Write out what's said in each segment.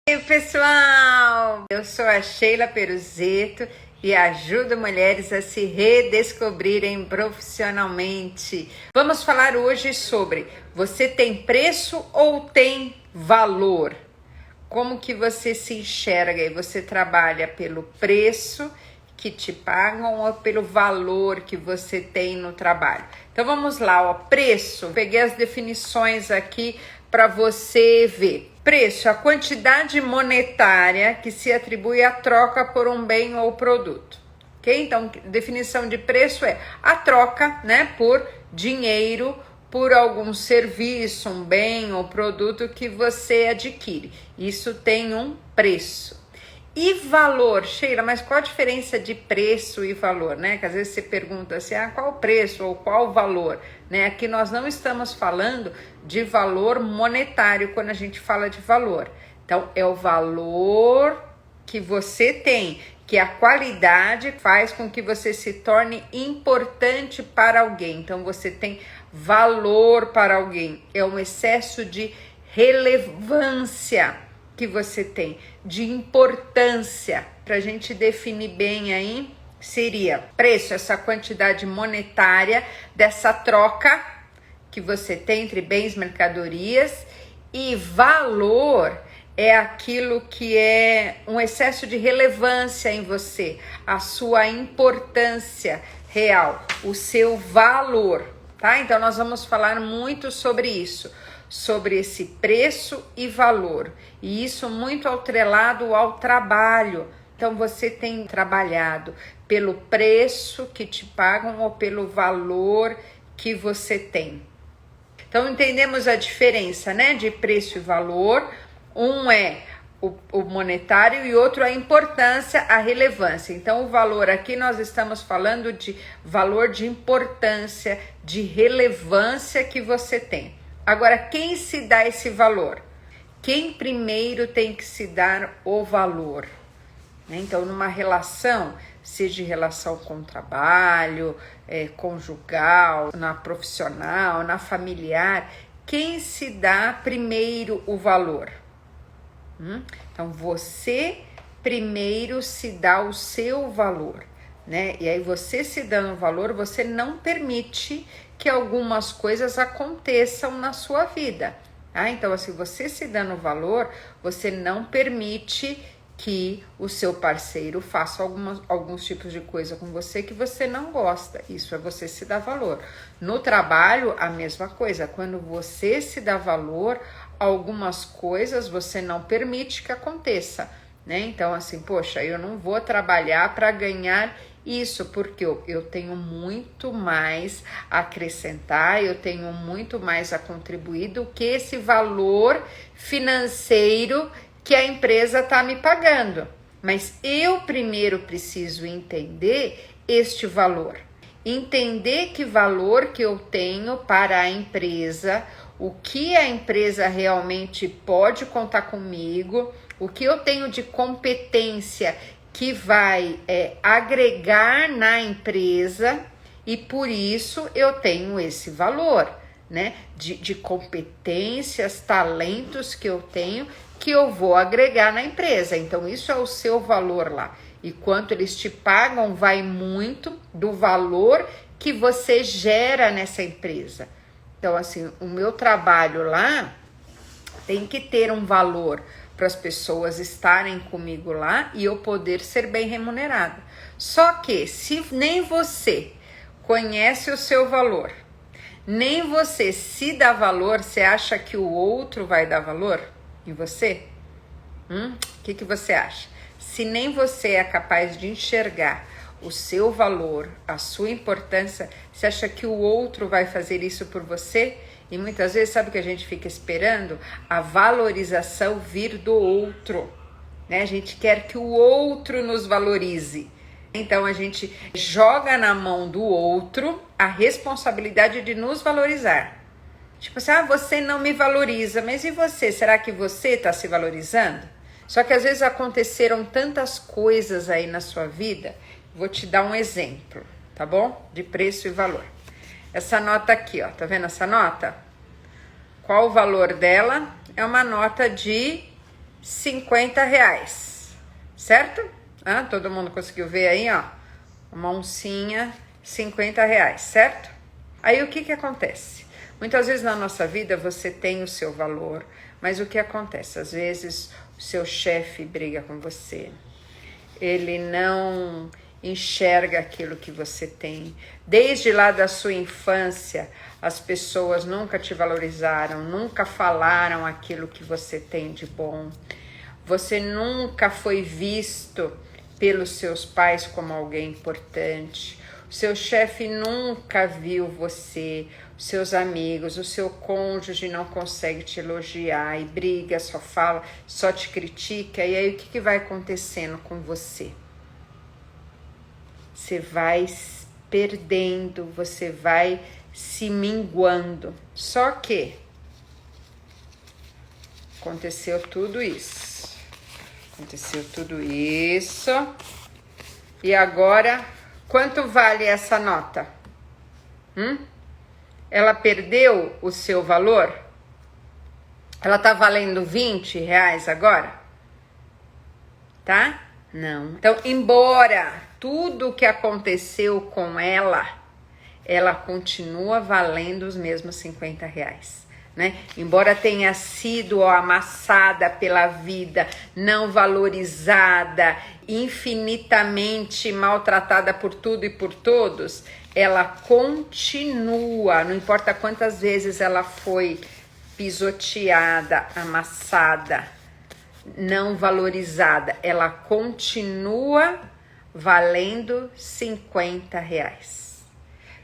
Oi, pessoal! Eu sou a Sheila Peruzetto e ajudo mulheres a se redescobrirem profissionalmente. Vamos falar hoje sobre: você tem preço ou tem valor? Como que você se enxerga e você trabalha pelo preço que te pagam ou pelo valor que você tem no trabalho? Então vamos lá, ó, preço. Peguei as definições aqui para você ver. Preço, a quantidade monetária que se atribui à troca por um bem ou produto. Ok? Então, definição de preço é a troca, né, por dinheiro, por algum serviço, um bem ou produto que você adquire. Isso tem um preço. E valor, Sheila, mas qual a diferença de preço e valor, né? Que às vezes você pergunta assim, qual o preço ou qual o valor, né? Aqui nós não estamos falando de valor monetário quando a gente fala de valor. Então, é o valor que você tem, que a qualidade faz com que você se torne importante para alguém. Então, você tem valor para alguém. É um excesso de relevância que você tem, de importância. Para a gente definir bem aí, seria preço, essa quantidade monetária dessa troca que você tem entre bens e mercadorias, e valor é aquilo que é um excesso de relevância em você, a sua importância real, o seu valor, tá? Então nós vamos falar muito sobre isso, sobre esse preço e valor, e isso muito atrelado ao trabalho. Então você tem trabalhado pelo preço que te pagam ou pelo valor que você tem. Então entendemos a diferença, né, de preço e valor. Um é o monetário e outro a importância, a relevância. Então o valor aqui nós estamos falando de valor de importância, de relevância que você tem. Agora, quem se dá esse valor? Quem primeiro tem que se dar o valor? Então, numa relação, seja relação com o trabalho, conjugal, na profissional, na familiar, quem se dá primeiro o valor? Então, você primeiro se dá o seu valor, né? E aí, você se dando valor, você não permite que algumas coisas aconteçam na sua vida. Então, assim, você se dando valor, você não permite que o seu parceiro faça alguns tipos de coisa com você que você não gosta. Isso é você se dar valor. No trabalho, a mesma coisa. Quando você se dá valor, algumas coisas você não permite que aconteça, né? Então, assim, poxa, eu não vou trabalhar para ganhar isso, porque eu tenho muito mais a acrescentar, eu tenho muito mais a contribuir do que esse valor financeiro que a empresa está me pagando. Mas eu primeiro preciso entender este valor. Entender que valor que eu tenho para a empresa, o que a empresa realmente pode contar comigo, o que eu tenho de competência que vai agregar na empresa, e por isso eu tenho esse valor, né? De competências, talentos que eu tenho, que eu vou agregar na empresa. Então isso é o seu valor lá. E quanto eles te pagam vai muito do valor que você gera nessa empresa. Então, assim, o meu trabalho lá tem que ter um valor para as pessoas estarem comigo lá e eu poder ser bem remunerada. Só que se nem você conhece o seu valor, nem você se dá valor, você acha que o outro vai dar valor em você? O que você acha? Se nem você é capaz de enxergar o seu valor, a sua importância, você acha que o outro vai fazer isso por você? E muitas vezes, sabe o que a gente fica esperando? A valorização vir do outro, né? A gente quer que o outro nos valorize. Então, a gente joga na mão do outro a responsabilidade de nos valorizar. Tipo assim, você não me valoriza, mas e você? Será que você está se valorizando? Só que às vezes aconteceram tantas coisas aí na sua vida. Vou te dar um exemplo, tá bom? De preço e valor. Essa nota aqui, ó, tá vendo essa nota? Qual o valor dela? É uma nota de R$50, certo? Todo mundo conseguiu ver aí, ó, uma oncinha, R$50, certo? Aí o que que acontece? Muitas vezes na nossa vida você tem o seu valor, mas o que acontece? Às vezes o seu chefe briga com você, ele não enxerga aquilo que você tem. Desde lá da sua infância, as pessoas nunca te valorizaram, nunca falaram aquilo que você tem de bom. Você nunca foi visto pelos seus pais como alguém importante. O seu chefe nunca viu você, os seus amigos, o seu cônjuge não consegue te elogiar e briga, só fala, só te critica. E aí o que vai acontecendo com você? Você vai perdendo, você vai se minguando. Só que aconteceu tudo isso. E agora, quanto vale essa nota? Ela perdeu o seu valor? Ela tá valendo R$20 agora? Tá? Não. Então, embora tudo o que aconteceu com ela continua valendo os mesmos R$50, né? Embora tenha sido amassada pela vida, não valorizada, infinitamente maltratada por tudo e por todos, ela continua, não importa quantas vezes ela foi pisoteada, amassada, não valorizada, ela continua valendo R$50.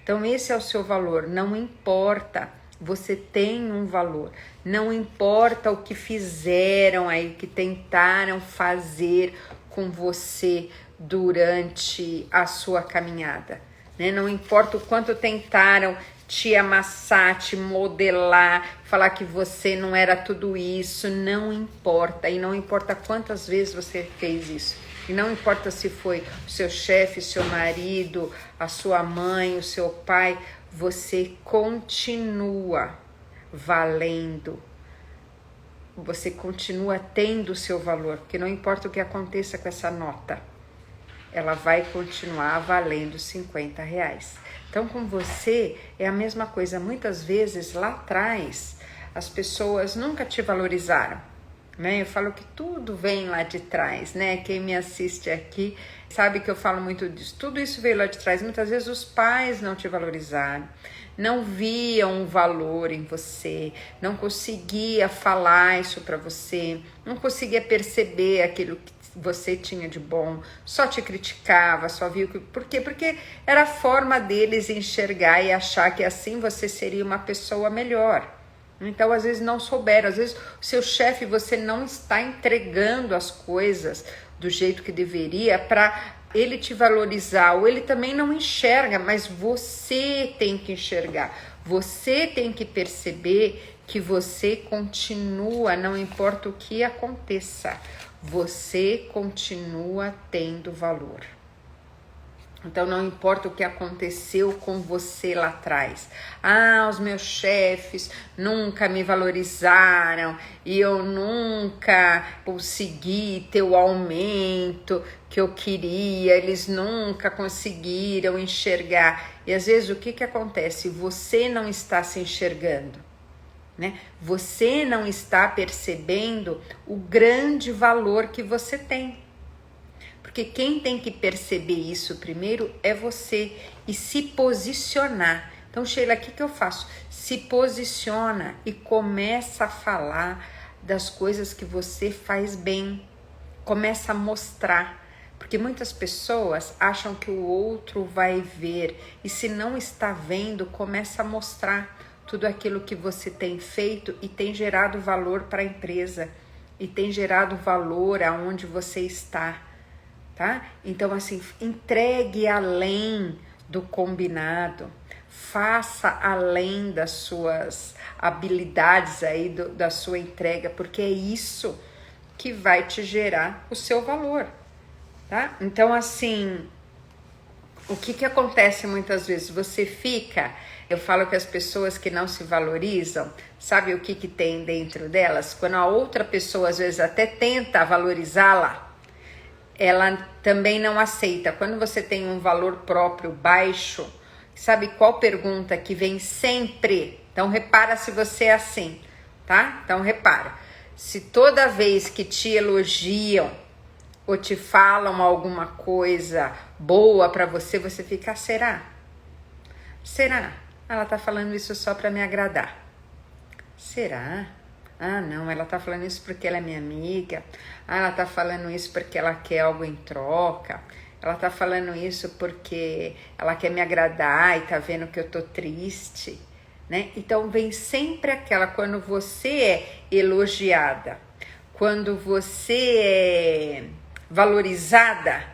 Então esse é o seu valor, não importa, você tem um valor, não importa o que fizeram aí, o que tentaram fazer com você durante a sua caminhada, né? Não importa o quanto tentaram te amassar, te modelar, falar que você não era tudo isso, não importa. E não importa quantas vezes você fez isso. E não importa se foi o seu chefe, seu marido, a sua mãe, o seu pai, você continua valendo. Você continua tendo o seu valor, porque não importa o que aconteça com essa nota, ela vai continuar valendo R$50. Então, com você é a mesma coisa. Muitas vezes lá atrás as pessoas nunca te valorizaram, né? Eu falo que tudo vem lá de trás, né? Quem me assiste aqui sabe que eu falo muito disso. Tudo isso veio lá de trás. Muitas vezes os pais não te valorizaram, não viam um valor em você, não conseguia falar isso para você, não conseguia perceber aquilo que você tinha de bom, só te criticava, só viu que... Por quê? Porque era a forma deles enxergar e achar que assim você seria uma pessoa melhor. Então, às vezes não souberam, às vezes o seu chefe, você não está entregando as coisas do jeito que deveria para ele te valorizar, ou ele também não enxerga, mas você tem que enxergar, você tem que perceber que você continua, não importa o que aconteça, você continua tendo valor. Então não importa o que aconteceu com você lá atrás. Os meus chefes nunca me valorizaram e eu nunca consegui ter o aumento que eu queria, eles nunca conseguiram enxergar. E às vezes o que acontece? Você não está se enxergando, né? Você não está percebendo o grande valor que você tem. Porque quem tem que perceber isso primeiro é você e se posicionar. Então, Sheila, o que eu faço? Se posiciona e começa a falar das coisas que você faz bem. Começa a mostrar. Porque muitas pessoas acham que o outro vai ver. E se não está vendo, começa a mostrar tudo aquilo que você tem feito e tem gerado valor para a empresa. E tem gerado valor aonde você está. Tá? Então, assim, entregue além do combinado, faça além das suas habilidades aí, da sua entrega, porque é isso que vai te gerar o seu valor, tá? Então, assim, O que acontece muitas vezes? Você fica, eu falo que as pessoas que não se valorizam, sabe o que tem dentro delas? Quando a outra pessoa às vezes até tenta valorizá-la, ela também não aceita. Quando você tem um valor próprio baixo, sabe qual pergunta que vem sempre? Então repara se você é assim, tá? Então repara, se toda vez que te elogiam ou te falam alguma coisa boa pra você, você fica, será? Será? Ela tá falando isso só pra me agradar. Será? Ah, não, ela tá falando isso porque ela é minha amiga. Ah, ela tá falando isso porque ela quer algo em troca. Ela tá falando isso porque ela quer me agradar e tá vendo que eu tô triste, né? Então vem sempre aquela, quando você é elogiada, quando você é valorizada,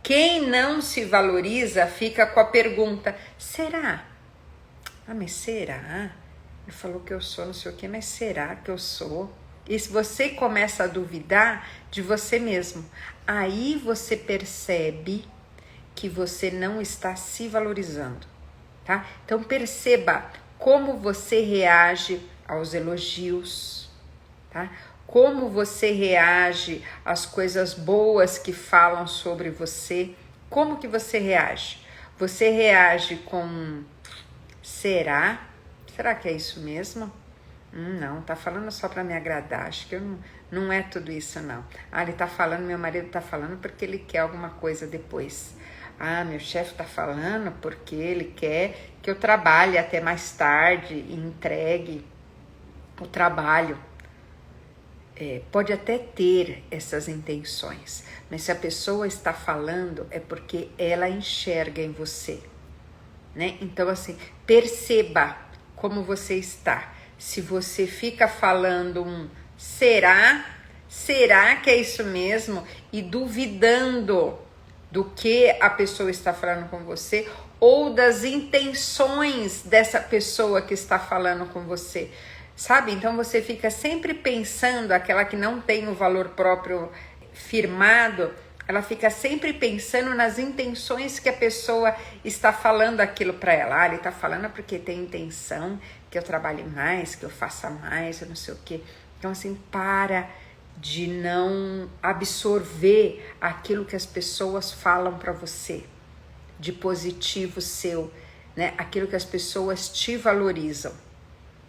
quem não se valoriza fica com a pergunta, será? Ah, mas será? Ele falou que eu sou não sei o que, mas será que eu sou? E se você começa a duvidar de você mesmo, aí você percebe que você não está se valorizando, tá? Então perceba como você reage aos elogios, tá? Como você reage às coisas boas que falam sobre você. Como que você reage? Você reage com será? Será que é isso mesmo? Não, tá falando só para me agradar. Acho que não é tudo isso não. Ah, ele tá falando, meu marido tá falando porque ele quer alguma coisa depois. Ah, meu chefe tá falando porque ele quer que eu trabalhe até mais tarde e entregue o trabalho. Pode até ter essas intenções, mas se a pessoa está falando é porque ela enxerga em você, né? Então assim, perceba como você está. Se você fica falando será que é isso mesmo? E duvidando do que a pessoa está falando com você ou das intenções dessa pessoa que está falando com você. Sabe? Então você fica sempre pensando, aquela que não tem o valor próprio firmado, ela fica sempre pensando nas intenções que a pessoa está falando aquilo para ela. Ah, ele está falando porque tem intenção que eu trabalhe mais, que eu faça mais, eu não sei o quê. Então assim, para de não absorver aquilo que as pessoas falam para você, de positivo seu, né? Aquilo que as pessoas te valorizam.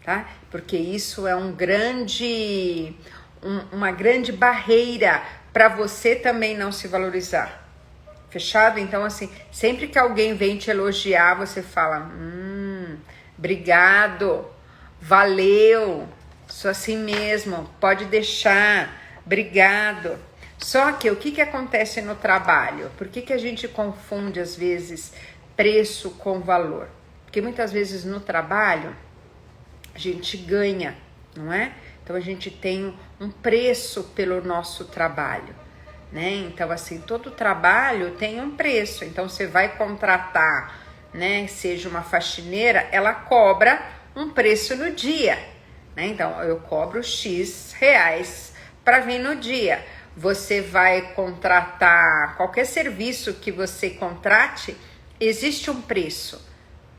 Tá? Porque isso é uma grande barreira para você também não se valorizar. Fechado? Então, assim, sempre que alguém vem te elogiar, você fala, obrigado, valeu, sou assim mesmo, pode deixar, obrigado. Só que o que acontece no trabalho? Por que a gente confunde, às vezes, preço com valor? Porque muitas vezes no trabalho a gente ganha, não é? Então a gente tem um preço pelo nosso trabalho, né? Então assim, todo trabalho tem um preço. Então você vai contratar, né, seja uma faxineira, ela cobra um preço no dia, né? Então eu cobro X reais para vir no dia. Você vai contratar qualquer serviço que você contrate, existe um preço,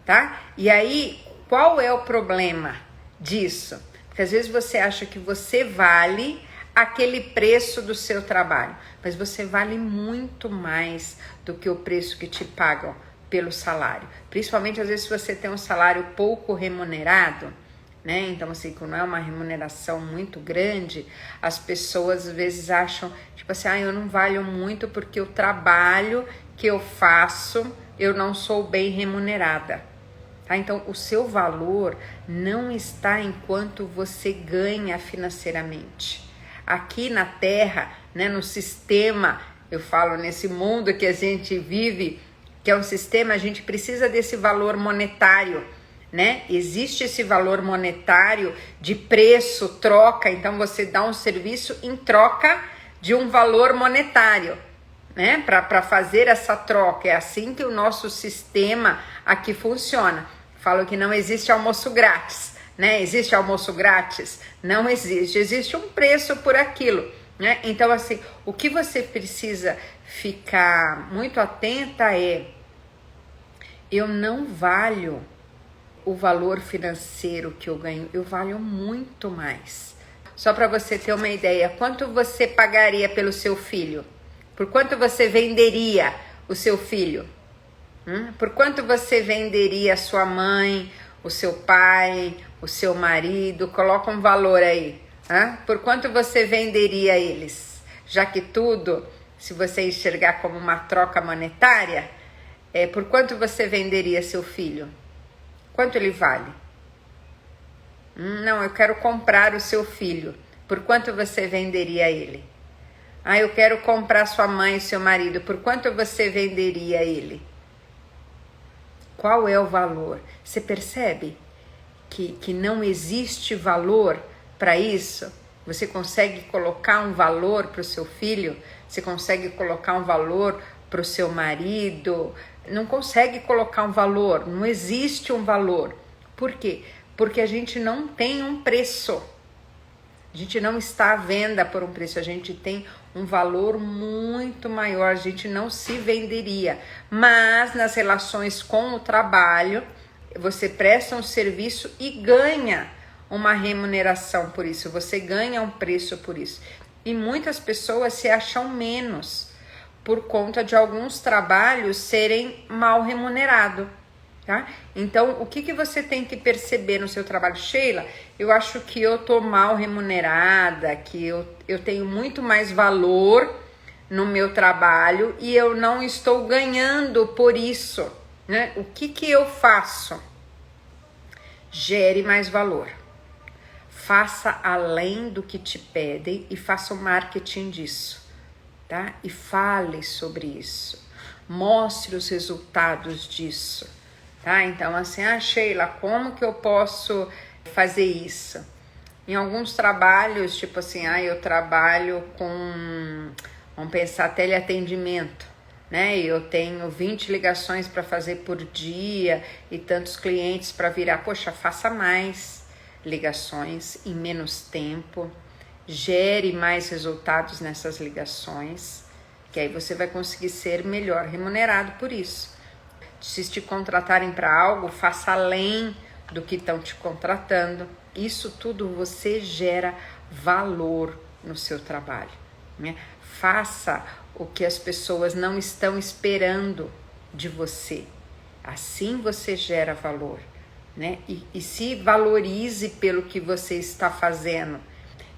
tá? E aí, qual é o problema disso? Porque às vezes você acha que você vale aquele preço do seu trabalho, mas você vale muito mais do que o preço que te pagam pelo salário. Principalmente às vezes se você tem um salário pouco remunerado, né? Então assim, quando não é uma remuneração muito grande, as pessoas às vezes acham, tipo assim, eu não valho muito porque o trabalho que eu faço, eu não sou bem remunerada. Tá? Então, o seu valor não está enquanto você ganha financeiramente. Aqui na Terra, né, no sistema, eu falo nesse mundo que a gente vive, que é um sistema, a gente precisa desse valor monetário, né? Existe esse valor monetário de preço, troca, então você dá um serviço em troca de um valor monetário, né? Para fazer essa troca. É assim que o nosso sistema aqui funciona. Falo que não existe almoço grátis, né? Existe almoço grátis? Não existe. Existe um preço por aquilo, né? Então, assim, o que você precisa ficar muito atenta é eu não valho o valor financeiro que eu ganho, eu valho muito mais. Só para você ter uma ideia, quanto você pagaria pelo seu filho? Por quanto você venderia o seu filho? Por quanto você venderia a sua mãe, o seu pai, o seu marido? Coloca um valor aí. Por quanto você venderia eles? Já que tudo, se você enxergar como uma troca monetária, por quanto você venderia seu filho? Quanto ele vale? Não, eu quero comprar o seu filho. Por quanto você venderia ele? Eu quero comprar sua mãe e seu marido. Por quanto você venderia ele? Qual é o valor? Você percebe que não existe valor para isso? Você consegue colocar um valor para o seu filho? Você consegue colocar um valor para o seu marido? Não consegue colocar um valor, não existe um valor. Por quê? Porque a gente não tem um preço. A gente não está à venda por um preço, a gente tem um valor muito maior, a gente não se venderia. Mas nas relações com o trabalho, você presta um serviço e ganha uma remuneração por isso, você ganha um preço por isso. E muitas pessoas se acham menos por conta de alguns trabalhos serem mal remunerados, tá? Então, o que você tem que perceber no seu trabalho? Sheila, eu acho que eu tô mal remunerada, que eu tenho muito mais valor no meu trabalho e eu não estou ganhando por isso, né? O que eu faço? Gere mais valor. Faça além do que te pedem e faça o marketing disso. Tá? E fale sobre isso, mostre os resultados disso, tá? Então assim, Sheila, como que eu posso fazer isso? Em alguns trabalhos, tipo assim, eu trabalho com, vamos pensar, teleatendimento, né? Eu tenho 20 ligações para fazer por dia e tantos clientes para virar. Poxa, faça mais ligações em menos tempo. Gere mais resultados nessas ligações, que aí você vai conseguir ser melhor remunerado por isso. Se te contratarem para algo, faça além do que estão te contratando. Isso tudo você gera valor no seu trabalho, né? Faça o que as pessoas não estão esperando de você. Assim você gera valor, né? E se valorize pelo que você está fazendo.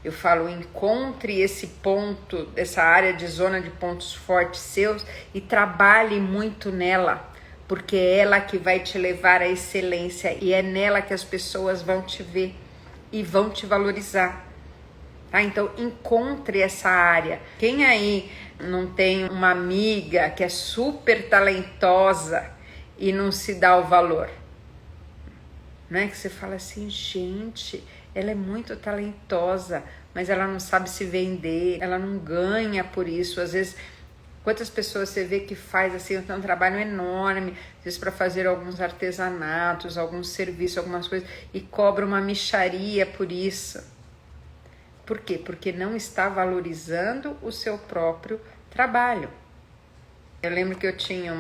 Eu falo, encontre esse ponto, essa área de zona de pontos fortes seus e trabalhe muito nela, porque é ela que vai te levar à excelência e é nela que as pessoas vão te ver e vão te valorizar. Tá? Então, encontre essa área. Quem aí não tem uma amiga que é super talentosa e não se dá o valor? Não é que você fala assim, gente, ela é muito talentosa, mas ela não sabe se vender, ela não ganha por isso. Às vezes, quantas pessoas você vê que faz assim um trabalho enorme, às vezes para fazer alguns artesanatos, alguns serviços, algumas coisas, e cobra uma mixaria por isso. Por quê? Porque não está valorizando o seu próprio trabalho. Eu lembro que eu tinha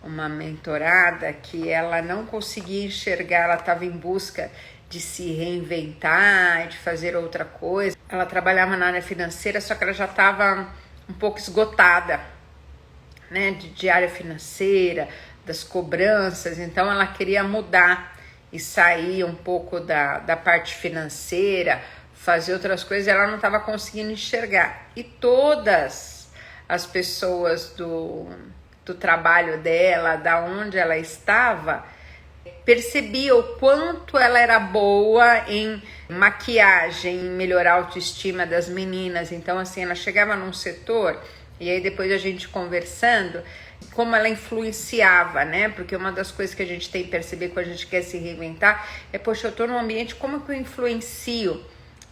uma mentorada que ela não conseguia enxergar, ela estava em busca de se reinventar, de fazer outra coisa. Ela trabalhava na área financeira, só que ela já estava um pouco esgotada, né, de área financeira, das cobranças. Então ela queria mudar e sair um pouco da parte financeira, fazer outras coisas. Ela não estava conseguindo enxergar. E todas as pessoas do trabalho dela, da onde ela estava, percebia o quanto ela era boa em maquiagem, em melhorar a autoestima das meninas. Então assim, ela chegava num setor e aí depois a gente conversando, como ela influenciava, né? Porque uma das coisas que a gente tem que perceber quando a gente quer se reinventar é, poxa, eu tô num ambiente, como que eu influencio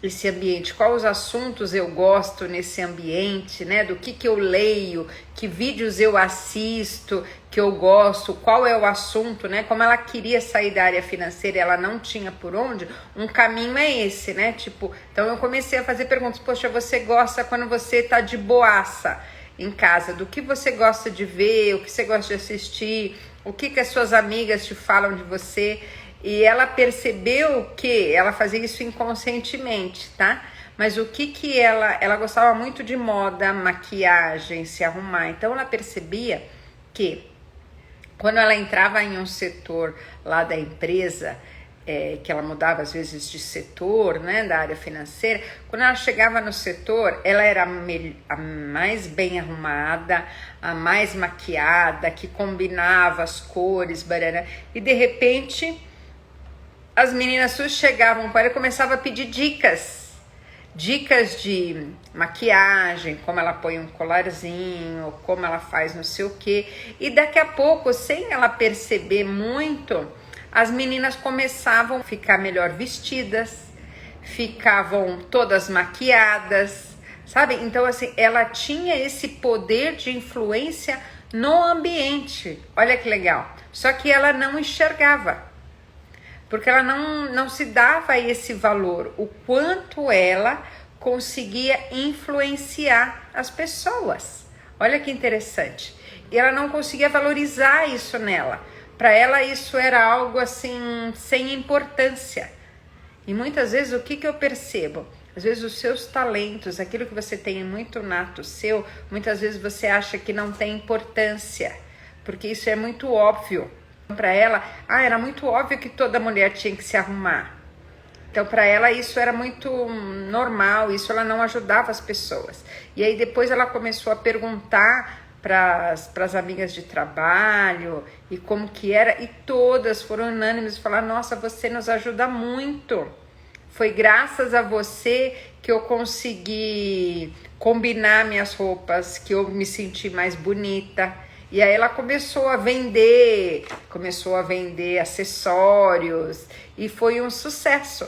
esse ambiente? Quais os assuntos eu gosto nesse ambiente, né? Do que eu leio, que vídeos eu assisto, que eu gosto, qual é o assunto, né? Como ela queria sair da área financeira e ela não tinha por onde, um caminho é esse, né? Tipo, então eu comecei a fazer perguntas, poxa, você gosta quando você tá de boaça em casa, do que você gosta de ver, o que você gosta de assistir, o que que as suas amigas te falam de você. E ela percebeu que ela fazia isso inconscientemente, tá? Mas o que que ela gostava muito de moda, maquiagem, se arrumar. Então ela percebia que quando ela entrava em um setor lá da empresa, que ela mudava às vezes de setor, né, da área financeira, quando ela chegava no setor, ela era a mais bem arrumada, a mais maquiada, que combinava as cores, barará, e de repente as meninas suas chegavam para ela e começavam a pedir dicas de maquiagem, como ela põe um colarzinho, como ela faz não sei o que, e daqui a pouco, sem ela perceber muito, as meninas começavam a ficar melhor vestidas, ficavam todas maquiadas, sabe? Então assim, ela tinha esse poder de influência no ambiente, olha que legal, só que ela não enxergava, porque ela não se dava esse valor, o quanto ela conseguia influenciar as pessoas. Olha que interessante. E ela não conseguia valorizar isso nela. Para ela isso era algo assim, sem importância. E muitas vezes o que eu percebo? Às vezes os seus talentos, aquilo que você tem muito nato seu, muitas vezes você acha que não tem importância, porque isso é muito óbvio. Para ela, era muito óbvio que toda mulher tinha que se arrumar. Então, para ela, isso era muito normal, isso ela não ajudava as pessoas. E aí, depois ela começou a perguntar para as amigas de trabalho e como que era, e todas foram unânimes e falaram: nossa, você nos ajuda muito. Foi graças a você que eu consegui combinar minhas roupas, que eu me senti mais bonita. E aí ela começou a vender acessórios e foi um sucesso.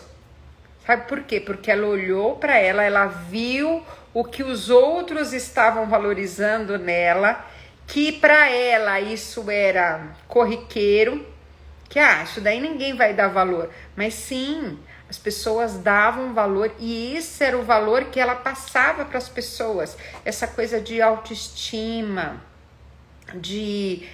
Sabe por quê? Porque ela olhou para ela viu o que os outros estavam valorizando nela, que para ela isso era corriqueiro, que isso daí ninguém vai dar valor. Mas sim, as pessoas davam valor e isso era o valor que ela passava para as pessoas. Essa coisa de autoestima, de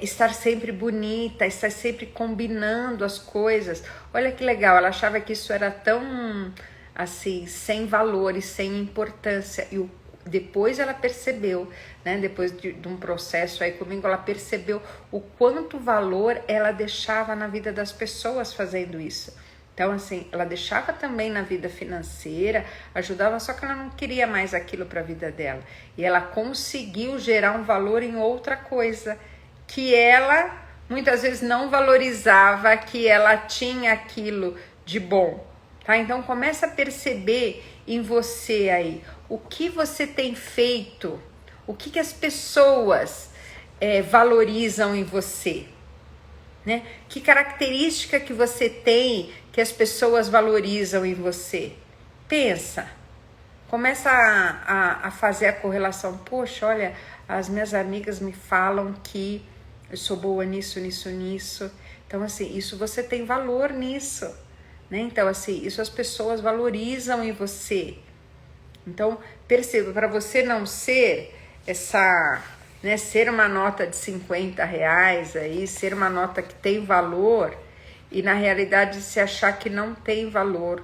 estar sempre bonita, estar sempre combinando as coisas. Olha que legal, ela achava que isso era tão assim, sem valor e sem importância. E depois ela percebeu, né, depois de um processo aí comigo, ela percebeu o quanto valor ela deixava na vida das pessoas fazendo isso. Então, assim, ela deixava também na vida financeira, ajudava, só que ela não queria mais aquilo para a vida dela. E ela conseguiu gerar um valor em outra coisa, que ela muitas vezes não valorizava, que ela tinha aquilo de bom. Tá? Então, começa a perceber em você aí, o que você tem feito, o que as pessoas valorizam em você. Né? Que característica que você tem que as pessoas valorizam em você? Pensa, começa a fazer a correlação. Poxa, olha, as minhas amigas me falam que eu sou boa nisso. Então, assim, isso você tem valor nisso, né? Então, assim, isso as pessoas valorizam em você. Então, perceba, para você não ser ser uma nota de 50 reais aí, ser uma nota que tem valor e na realidade se achar que não tem valor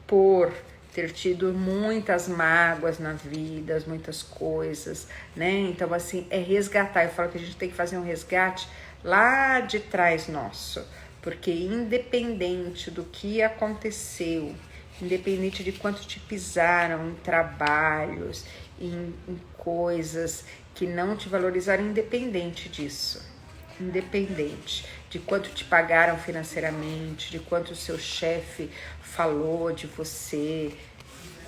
por ter tido muitas mágoas na vida, muitas coisas, né? Então assim, resgatar, eu falo que a gente tem que fazer um resgate lá de trás nosso, porque independente do que aconteceu, independente de quanto te pisaram em trabalhos, em coisas que não te valorizaram, independente disso, independente de quanto te pagaram financeiramente, de quanto o seu chefe falou de você,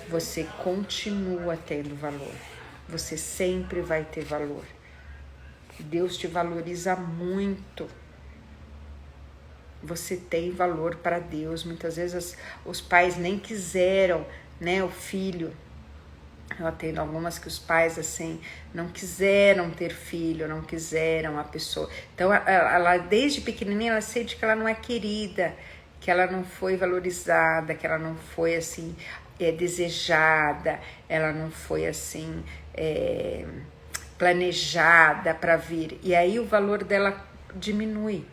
você continua tendo valor, você sempre vai ter valor. Deus te valoriza muito, você tem valor para Deus. Muitas vezes os pais nem quiseram, né, o filho. Eu atendo algumas que os pais, assim, não quiseram ter filho, não quiseram a pessoa. Então, ela desde pequenininha, ela sente que ela não é querida, que ela não foi valorizada, que ela não foi, assim, desejada, ela não foi, assim, planejada para vir. E aí o valor dela diminui.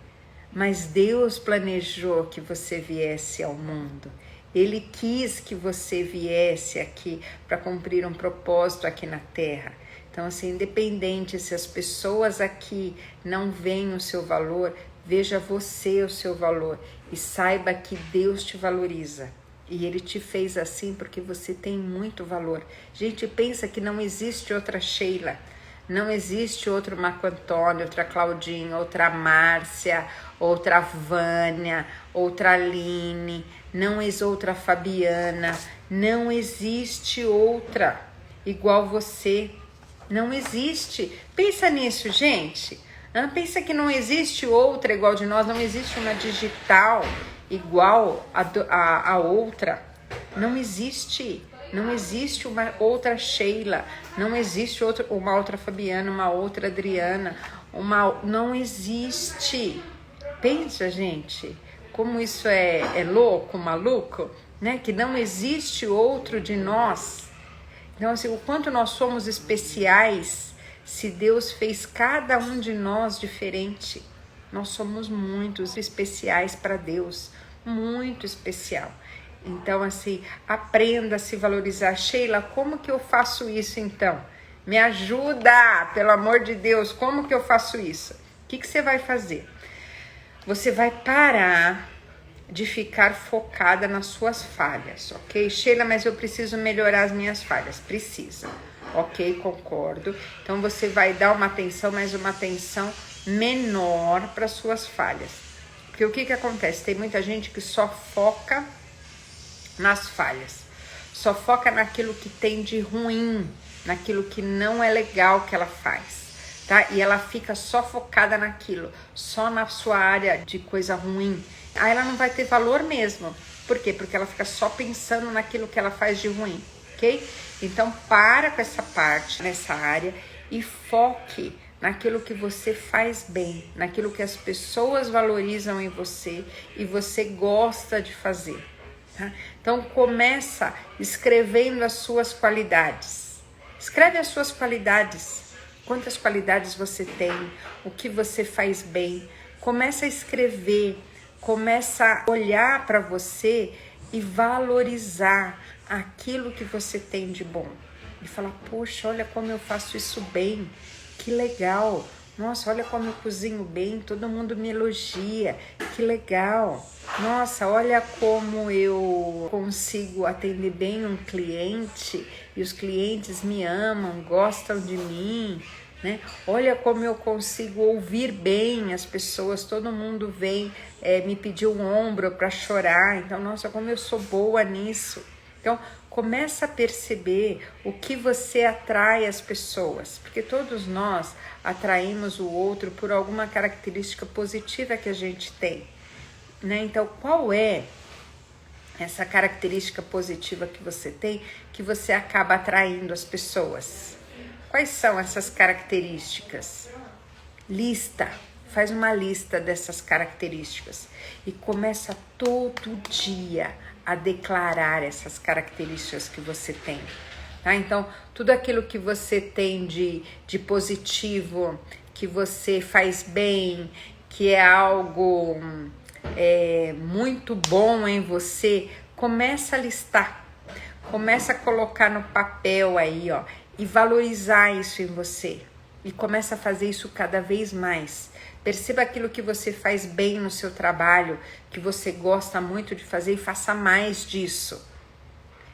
Mas Deus planejou que você viesse ao mundo. Ele quis que você viesse aqui para cumprir um propósito aqui na Terra. Então, assim, independente se as pessoas aqui não veem o seu valor, veja você o seu valor e saiba que Deus te valoriza. E Ele te fez assim porque você tem muito valor. Gente, pensa que não existe outra Sheila, não existe outro Marco Antônio, outra Claudinha, outra Márcia, outra Vânia, outra Aline, não existe outra Fabiana, não existe outra igual você. Não existe. Pensa nisso, gente. Pensa que não existe outra igual de nós, não existe uma digital igual a outra. Não existe. Não existe uma outra Sheila, não existe uma outra Fabiana, uma outra Adriana, não existe. Pensa, gente, como isso é louco, maluco, né? Que não existe outro de nós. Então, assim, o quanto nós somos especiais, se Deus fez cada um de nós diferente. Nós somos muito especiais para Deus, muito especial. Então, assim, aprenda a se valorizar. Sheila, como que eu faço isso então? Me ajuda, pelo amor de Deus, como que eu faço isso? O que você vai fazer? Você vai parar de ficar focada nas suas falhas, ok? Sheila, mas eu preciso melhorar as minhas falhas. Precisa, ok? Concordo. Então, você vai dar uma atenção, mas uma atenção menor para suas falhas. Porque o que acontece? Tem muita gente que só foca nas falhas, só foca naquilo que tem de ruim, naquilo que não é legal que ela faz, tá? E ela fica só focada naquilo, só na sua área de coisa ruim. Aí ela não vai ter valor mesmo. Por quê? Porque ela fica só pensando naquilo que ela faz de ruim, ok? Então para com essa parte, nessa área, e foque naquilo que você faz bem, naquilo que as pessoas valorizam em você e você gosta de fazer. Tá? Então começa escrevendo as suas qualidades. Escreve as suas qualidades. Quantas qualidades você tem, o que você faz bem. Começa a escrever, começa a olhar para você e valorizar aquilo que você tem de bom. E falar, poxa, olha como eu faço isso bem, que legal. Nossa, olha como eu cozinho bem, todo mundo me elogia, que legal. Nossa, olha como eu consigo atender bem um cliente e os clientes me amam, gostam de mim, né? Olha como eu consigo ouvir bem as pessoas, todo mundo vem me pedir um ombro para chorar, então, nossa, como eu sou boa nisso. Então, começa a perceber o que você atrai às pessoas, porque todos nós atraímos o outro por alguma característica positiva que a gente tem, né? Então, qual é essa característica positiva que você tem que você acaba atraindo as pessoas? Quais são essas características? Faz uma lista dessas características e começa todo dia a declarar essas características que você tem, tá? Então, tudo aquilo que você tem de positivo, que você faz bem, que é algo muito bom em você, começa a listar, começa a colocar no papel aí, ó, e valorizar isso em você. E começa a fazer isso cada vez mais. Perceba aquilo que você faz bem no seu trabalho, que você gosta muito de fazer e faça mais disso.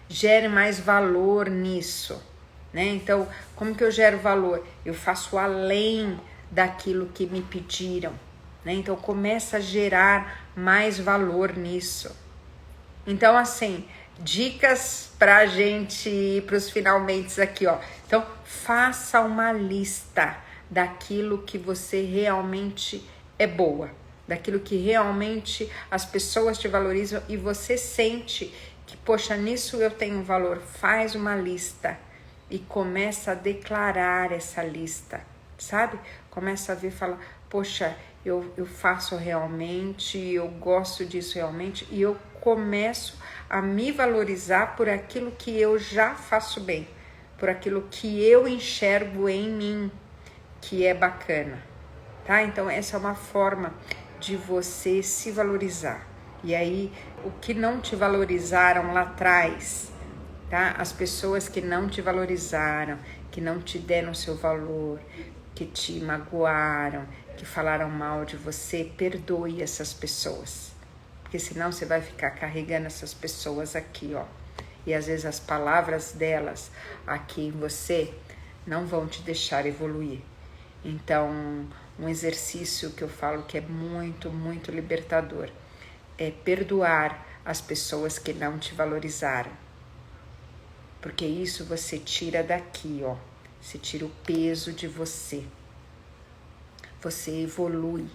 Gere mais valor nisso, né? Então, como que eu gero valor? Eu faço além daquilo que me pediram, né? Então, começa a gerar mais valor nisso. Então, assim, dicas pra gente ir pros finalmente aqui, ó. Então, faça uma lista daquilo que você realmente é boa, daquilo que realmente as pessoas te valorizam e você sente que, poxa, nisso eu tenho valor. Faz uma lista e começa a declarar essa lista, sabe? Começa a ver e fala, poxa, eu faço realmente, eu gosto disso realmente e eu começo a me valorizar por aquilo que eu já faço bem, por aquilo que eu enxergo em mim, que é bacana, tá? Então essa é uma forma de você se valorizar. E aí, o que não te valorizaram lá atrás, tá? As pessoas que não te valorizaram, que não te deram seu valor, que te magoaram, que falaram mal de você, perdoe essas pessoas. Porque senão você vai ficar carregando essas pessoas aqui, ó. E às vezes as palavras delas aqui em você não vão te deixar evoluir. Então, um exercício que eu falo que é muito, muito libertador é perdoar as pessoas que não te valorizaram. Porque isso você tira daqui, ó. Você tira o peso de você. Você evolui.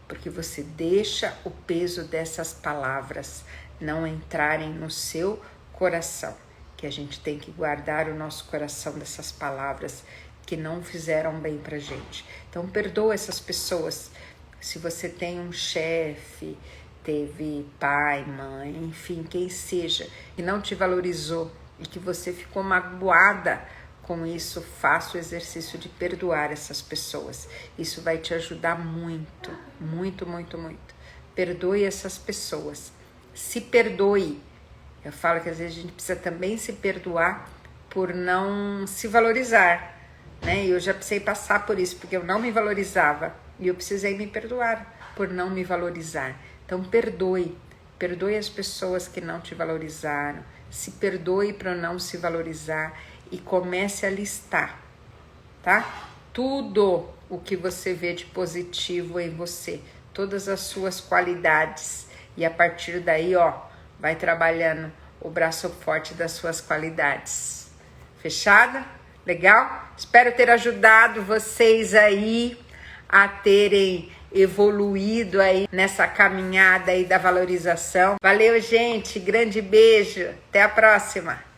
Porque você deixa o peso dessas palavras não entrarem no seu coração. Que a gente tem que guardar o nosso coração dessas palavras que não fizeram bem pra gente. Então perdoa essas pessoas. Se você tem um chefe, teve pai, mãe, enfim, quem seja, que não te valorizou e que você ficou magoada com isso, faça o exercício de perdoar essas pessoas. Isso vai te ajudar muito, muito, muito, muito. Perdoe essas pessoas. Se perdoe. Eu falo que às vezes a gente precisa também se perdoar por não se valorizar, né? Eu já precisei passar por isso, porque eu não me valorizava e eu precisei me perdoar por não me valorizar. Então perdoe as pessoas que não te valorizaram, se perdoe para não se valorizar e comece a listar, tá? Tudo o que você vê de positivo em você, todas as suas qualidades, e a partir daí, ó, vai trabalhando o braço forte das suas qualidades. Fechada? Legal? Espero ter ajudado vocês aí a terem evoluído aí nessa caminhada aí da valorização. Valeu, gente. Grande beijo. Até a próxima.